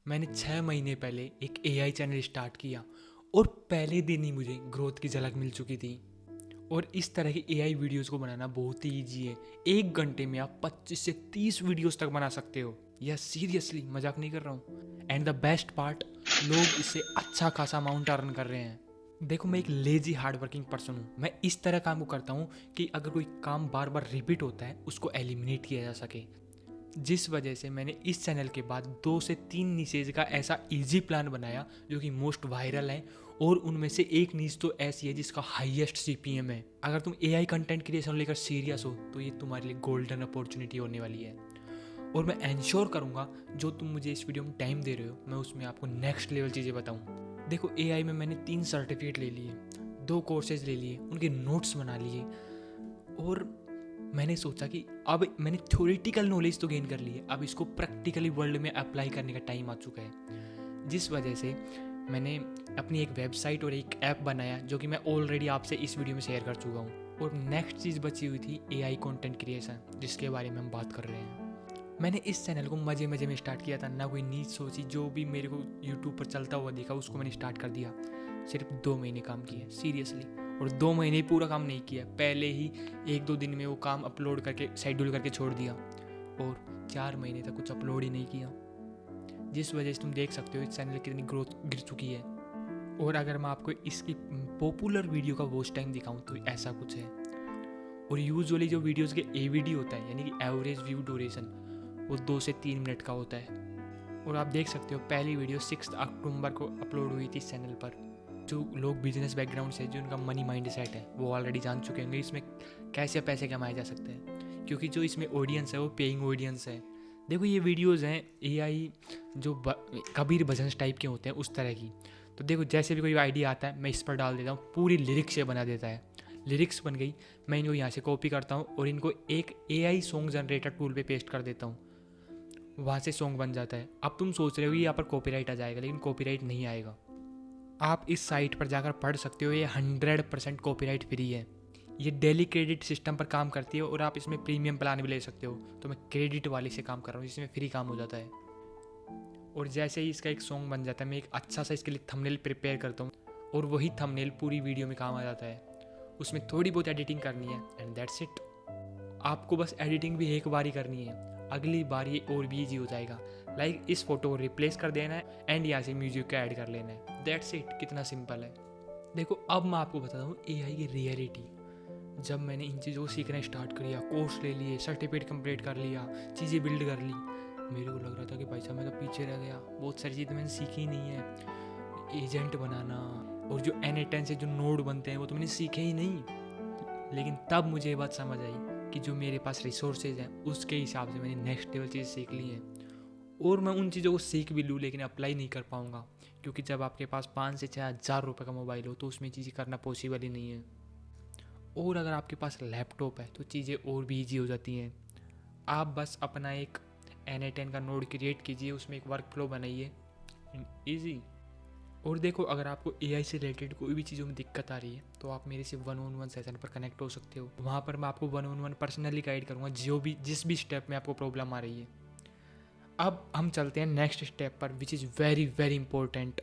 मैंने 6 महीने पहले एक एआई चैनल स्टार्ट किया और पहले दिन ही मुझे ग्रोथ की झलक मिल चुकी थी। और इस तरह की एआई वीडियोस को बनाना बहुत ही ईजी है। 1 घंटे में आप 25 से 30 वीडियोस तक बना सकते हो। यह सीरियसली मजाक नहीं कर रहा हूँ। एंड द बेस्ट पार्ट, लोग इससे अच्छा खासा अमाउंट अर्न कर रहे हैं। देखो, मैं एक लेजी हार्ड वर्किंग पर्सन हूँ। मैं इस तरह काम को करता हूँ कि अगर कोई काम बार बार रिपीट होता है उसको एलिमिनेट किया जा सके। जिस वजह से मैंने इस चैनल के बाद 2 से 3 निशेज का ऐसा इजी प्लान बनाया जो कि मोस्ट वायरल है। और उनमें से एक नीच तो ऐसी है जिसका हाईएस्ट सीपीएम है। अगर तुम एआई कंटेंट क्रिएशन लेकर सीरियस हो तो ये तुम्हारे लिए गोल्डन अपॉर्चुनिटी होने वाली है। और मैं इंश्योर करूंगा जो तुम मुझे इस वीडियो में टाइम दे रहे हो मैं उसमें आपको नेक्स्ट लेवल चीज़ें बताऊँ। देखो, एआई में मैंने 3 सर्टिफिकेट ले लिए, 2 कोर्सेज ले लिए, उनके नोट्स बना लिए। और मैंने सोचा कि अब मैंने थ्योरेटिकल नॉलेज तो गेन कर ली है, अब इसको प्रैक्टिकली वर्ल्ड में अप्लाई करने का टाइम आ चुका है। जिस वजह से मैंने अपनी एक वेबसाइट और एक ऐप बनाया जो कि मैं ऑलरेडी आपसे इस वीडियो में शेयर कर चुका हूँ। और नेक्स्ट चीज़ बची हुई थी एआई कंटेंट क्रिएशन, जिसके बारे में हम बात कर रहे हैं। मैंने इस चैनल को मज़े मज़े में स्टार्ट किया था, ना कोई नीच सोची। जो भी मेरे को यूट्यूब पर चलता हुआ देखा उसको मैंने स्टार्ट कर दिया। सिर्फ 2 महीने काम किया सीरियसली। और 2 महीने पूरा काम नहीं किया, पहले ही 1-2 दिन में वो काम अपलोड करके शेड्यूल करके छोड़ दिया। और 4 महीने तक कुछ अपलोड ही नहीं किया। जिस वजह से तुम देख सकते हो इस चैनल की कितनी ग्रोथ गिर चुकी है। और अगर मैं आपको इसकी पॉपुलर वीडियो का वॉच टाइम दिखाऊं तो ऐसा कुछ है। और यूजुअली जो वीडियोस के एवीडी होता है यानी कि एवरेज व्यू ड्यूरेशन, वो 2 से 3 मिनट का होता है। और आप देख सकते हो पहली वीडियो 6 अक्टूबर को अपलोड हुई थी इस चैनल पर। जो लोग बिजनेस बैकग्राउंड से, जो उनका मनी माइंड सेट है, वो ऑलरेडी जान चुके होंगे इसमें कैसे पैसे कमाए जा सकते हैं। क्योंकि जो इसमें ऑडियंस है वो पेइंग ऑडियंस है। देखो, ये वीडियोस हैं एआई जो कबीर भजन टाइप के होते हैं उस तरह की। तो देखो, जैसे भी कोई आइडिया आता है मैं इस पर डाल देता हूँ, पूरी लिरिक्स से बना देता है। लिरिक्स बन गई, मैं इनको यहाँ से कॉपी करता हूँ और इनको एक एआई सॉन्ग जनरेटर टूल पे पेस्ट कर देता हूँ। वहाँ से सॉन्ग बन जाता है। अब तुम सोच रहे हो कि यहाँ पर कॉपीराइट आ जाएगा, लेकिन कॉपीराइट नहीं आएगा। आप इस साइट पर जाकर पढ़ सकते हो, ये 100% कॉपीराइट फ्री है। ये डेली क्रेडिट सिस्टम पर काम करती है और आप इसमें प्रीमियम प्लान भी ले सकते हो। तो मैं क्रेडिट वाले से काम कर रहा हूँ जिसमें फ्री काम हो जाता है। और जैसे ही इसका एक सॉन्ग बन जाता है मैं एक अच्छा सा इसके लिए थंबनेल प्रिपेयर करता हूँ और वही थंबनेल पूरी वीडियो में काम आ जाता है। उसमें थोड़ी बहुत एडिटिंग करनी है एंड दैट्स इट। आपको बस एडिटिंग भी एक बार ही करनी है, अगली बार ये और भी ईजी हो जाएगा। लाइक इस फोटो को रिप्लेस कर देना है एंड यहाँ से म्यूजिक का ऐड कर लेना है, दैट्स इट। कितना सिंपल है। देखो, अब मैं आपको बताता हूँ एआई की रियलिटी। जब मैंने इन चीज़ों को सीखना स्टार्ट कर लिया, कोर्स ले लिए, सर्टिफिकेट कंप्लीट कर लिया, चीज़ें बिल्ड कर ली, मेरे को लग रहा था कि भाई साहब मैं तो पीछे रह गया। बहुत सारी चीज़ें मैंने सीखी ही नहीं है। एजेंट बनाना और जो N8 से जो नोड बनते हैं वो तो मैंने सीखे ही नहीं। लेकिन तब मुझे ये बात समझ आई कि जो मेरे पास रिसोर्सेज हैं उसके हिसाब से मैंने नेक्स्ट लेवल चीज़ सीख ली हैं। और मैं उन चीज़ों को सीख भी लूँ लेकिन अप्लाई नहीं कर पाऊँगा, क्योंकि जब आपके पास 5 से 6 हज़ार रुपये का मोबाइल हो तो उसमें चीज़ें करना पॉसिबल ही नहीं है। और अगर आपके पास लैपटॉप है तो चीज़ें और भी ईजी हो जाती हैं। आप बस अपना एक N8 का नोड क्रिएट कीजिए, उसमें एक वर्क फ्लो बनाइए, ईजी। और देखो, अगर आपको एआई से रिलेटेड कोई भी चीज़ों में दिक्कत आ रही है तो आप मेरे से 1-on-1 सेशन पर कनेक्ट हो सकते हो। वहाँ पर मैं आपको 1-on-1 पर्सनली गाइड करूँगा जिस भी स्टेप में आपको प्रॉब्लम आ रही है। अब हम चलते हैं नेक्स्ट स्टेप पर, which is very very important.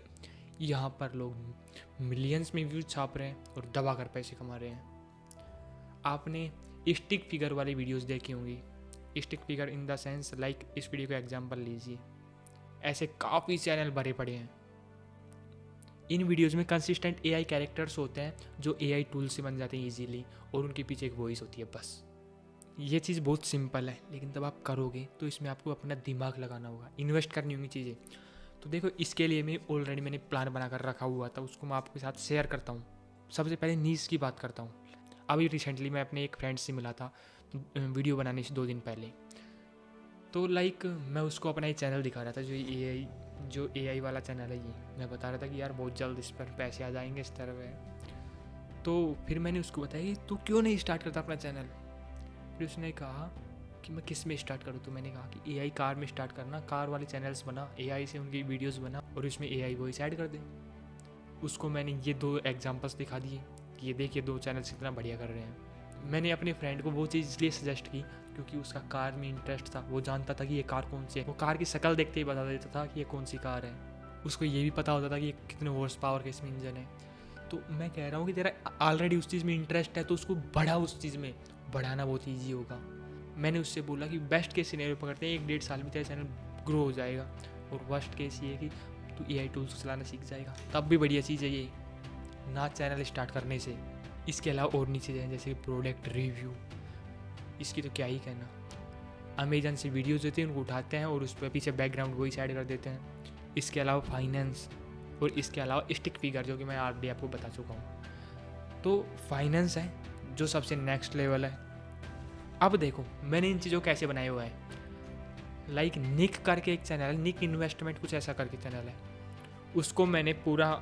यहाँ पर लोग मिलियंस में व्यूज छाप रहे हैं और दबा कर पैसे कमा रहे हैं। आपने स्टिक फिगर वाली वीडियोस देखी होंगी। Stick figure in the sense like, इस वीडियो का एग्जांपल लीजिए। ऐसे काफ़ी चैनल भरे पड़े हैं। इन वीडियोस में कंसिस्टेंट एआई कैरेक्टर्स होते हैं जो एआई टूल से बन जाते हैं इजीली, और उनके पीछे एक वॉइस होती है बस। ये चीज़ बहुत सिंपल है, लेकिन तब आप करोगे तो इसमें आपको अपना दिमाग लगाना होगा, इन्वेस्ट करनी होंगी चीज़ें। तो देखो, इसके लिए मैंने प्लान बना कर रखा हुआ था, उसको मैं आपके साथ शेयर करता हूँ। सबसे पहले नीश की बात करता हूँ। अभी रिसेंटली मैं अपने एक फ्रेंड से मिला था वीडियो बनाने से 2 दिन पहले। तो लाइक मैं उसको अपना ही चैनल दिखा रहा था, जो एआई वाला चैनल है। ये मैं बता रहा था कि यार बहुत जल्द इस पर पैसे आ जाएंगे, इस तरह है। तो फिर मैंने उसको बताया कि तू क्यों नहीं स्टार्ट करता अपना चैनल। फिर उसने कहा कि मैं किस में स्टार्ट करूँ। तो मैंने कहा कि एआई कार में स्टार्ट करना, कार वाले चैनल्स बना, एआई से उनकी वीडियोस बना और उसमें एआई वॉइस ऐड कर दे। उसको मैंने ये 2 एग्जांपल्स दिखा दिए कि ये देखिए 2 चैनल्स कितना बढ़िया कर रहे हैं। मैंने अपने फ्रेंड को वो चीज़ इसलिए सजेस्ट की क्योंकि उसका कार में इंटरेस्ट था। वो जानता था कि ये कार कौन सी है, वो कार की शक्ल देखते ही बता देता था कि ये कौन सी कार है। उसको ये भी पता होता था कि ये कितने हॉर्स पावर का इसमें इंजन है। तो मैं कह रहा हूँ कि तेरा ऑलरेडी उस चीज़ में इंटरेस्ट है तो उसको बढ़ा, उस चीज़ में बढ़ाना बहुत ईजी होगा। मैंने उससे बोला कि बेस्ट केस सिनेरियो पकड़ते हैं, 1-1.5 साल में तेरा चैनल ग्रो हो जाएगा, और वर्स्ट केस ये है कि तू AI टूल्स चलाना सीख जाएगा, तब भी बढ़िया चीज़ है ये, ना चैनल स्टार्ट करने से। इसके अलावा और नहीं चीज़ें हैं जैसे प्रोडक्ट रिव्यू, इसकी तो क्या ही कहना। अमेजन से वीडियोज़ देते हैं, उनको उठाते हैं और उस पर पीछे बैकग्राउंड वही साइड कर देते हैं। इसके अलावा फाइनेंस, और इसके अलावा स्टिक फिगर जो कि मैं ऑलरेडी आपको बता चुका हूँ। तो फाइनेंस है जो सबसे नेक्स्ट लेवल है। अब देखो मैंने इन चीज़ों को कैसे बनाया हुआ है। लाइक निक करके एक चैनल है, निक इन्वेस्टमेंट कुछ ऐसा करके चैनल है, उसको मैंने पूरा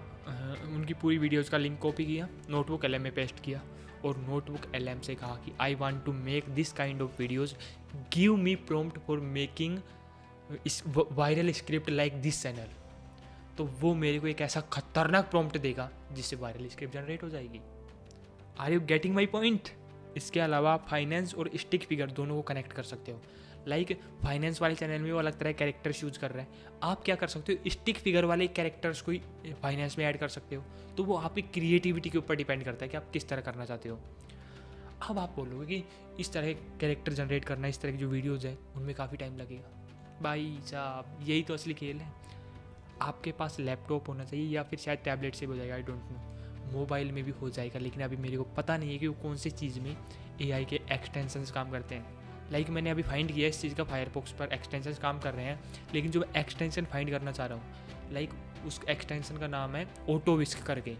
उनकी पूरी वीडियोस का लिंक कॉपी किया, नोटबुक LM में पेस्ट किया, और नोटबुक LM से कहा कि I want to make this kind of videos, give me prompt for making viral script like this channel. तो वो मेरे को एक ऐसा खतरनाक प्रॉम्प्ट देगा जिससे वायरल स्क्रिप्ट जनरेट हो जाएगी। Are you getting my point? इसके अलावा आप फाइनेंस और स्टिक फिगर दोनों को कनेक्ट कर सकते हो। लाइक फाइनेंस वाले चैनल में वो अलग तरह के कैरेक्टर्स यूज़ कर रहे हैं, आप क्या कर सकते हो, स्टिक फिगर वाले कैरेक्टर्स को ही फाइनेंस में ऐड कर सकते हो। तो वो आपकी क्रिएटिविटी के ऊपर डिपेंड करता है कि आप किस तरह करना चाहते हो। अब आप बोलोगे कि इस तरह के कैरेक्टर जनरेट करना, इस तरह की जो वीडियोज़ है उनमें काफ़ी टाइम लगेगा। भाई साहब यही तो असली खेल है। आपके पास लैपटॉप होना चाहिए या फिर शायद टैबलेट से भी हो जाएगा, आई डोंट नो, मोबाइल में भी हो जाएगा, लेकिन अभी मेरे को पता नहीं है कि वो कौन सी चीज़ में AI के एक्सटेंशंस काम करते हैं। लाइक मैंने अभी फाइंड किया इस चीज़ का, फायरफॉक्स पर एक्सटेंशंस काम कर रहे हैं, लेकिन जो मैं एक्सटेंशन फाइंड करना चाह रहा हूँ, लाइक उस एक्सटेंशन का नाम है ऑटो विस्क करके।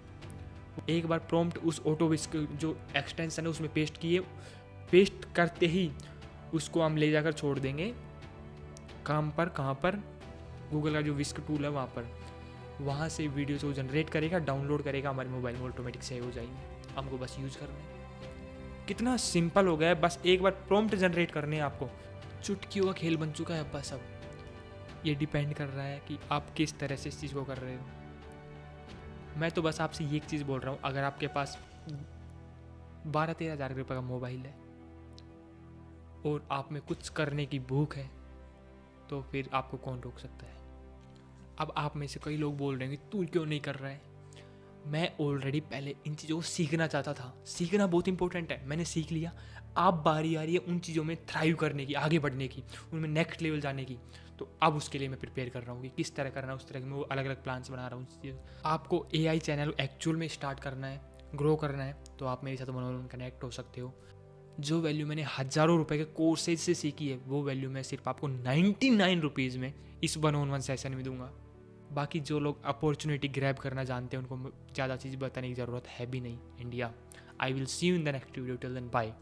एक बार प्रॉम्प्ट उस ऑटो विस्क जो एक्सटेंशन है उसमें पेस्ट किए, पेस्ट करते ही उसको हम ले जाकर छोड़ देंगे काम पर, कहाँ पर, गूगल का जो विस्क टूल है वहाँ पर। वहाँ से वीडियोज़ को जनरेट करेगा, डाउनलोड करेगा, हमारे मोबाइल में ऑटोमेटिक सेव हो जाएगी, हमको बस यूज़ करना है। कितना सिंपल हो गया है, बस एक बार प्रॉम्प्ट जनरेट करने हैं आपको, चुटकियों का खेल बन चुका है बस। अब ये डिपेंड कर रहा है कि आप किस तरह से इस चीज़ को कर रहे हो। मैं तो बस आपसे ये एक चीज़ बोल रहा हूँ, अगर आपके पास 12-13 हज़ार रुपये का मोबाइल है और आप में कुछ करने की भूख है, तो फिर आपको कौन रोक सकता है। अब आप में से कई लोग बोल रहे हैं कि तू क्यों नहीं कर रहा है। मैं ऑलरेडी पहले इन चीज़ों को सीखना चाहता था, सीखना बहुत इंपॉर्टेंट है, मैंने सीख लिया। अब बारी आ रही है उन चीज़ों में थ्राइव करने की, आगे बढ़ने की, उनमें नेक्स्ट लेवल जाने की। तो अब उसके लिए मैं प्रिपेयर कर रहा हूँ कि किस तरह करना है, उस तरह के मैं वो अलग अलग प्लान्स बना रहा हूँ। आपको AI चैनल एक्चुअल में स्टार्ट करना है, ग्रो करना है, तो आप मेरे साथ वन कनेक्ट हो सकते हो। जो वैल्यू मैंने हज़ारों रुपए के कोर्सेज से सीखी है, वो वैल्यू मैं सिर्फ आपको 99 रुपीज़ में इस 1-on-1 सेशन में दूंगा। बाकी जो लोग अपॉर्चुनिटी ग्रैब करना जानते हैं उनको ज़्यादा चीज़ बताने की ज़रूरत है भी नहीं। India, I will see you in the next video, till then bye.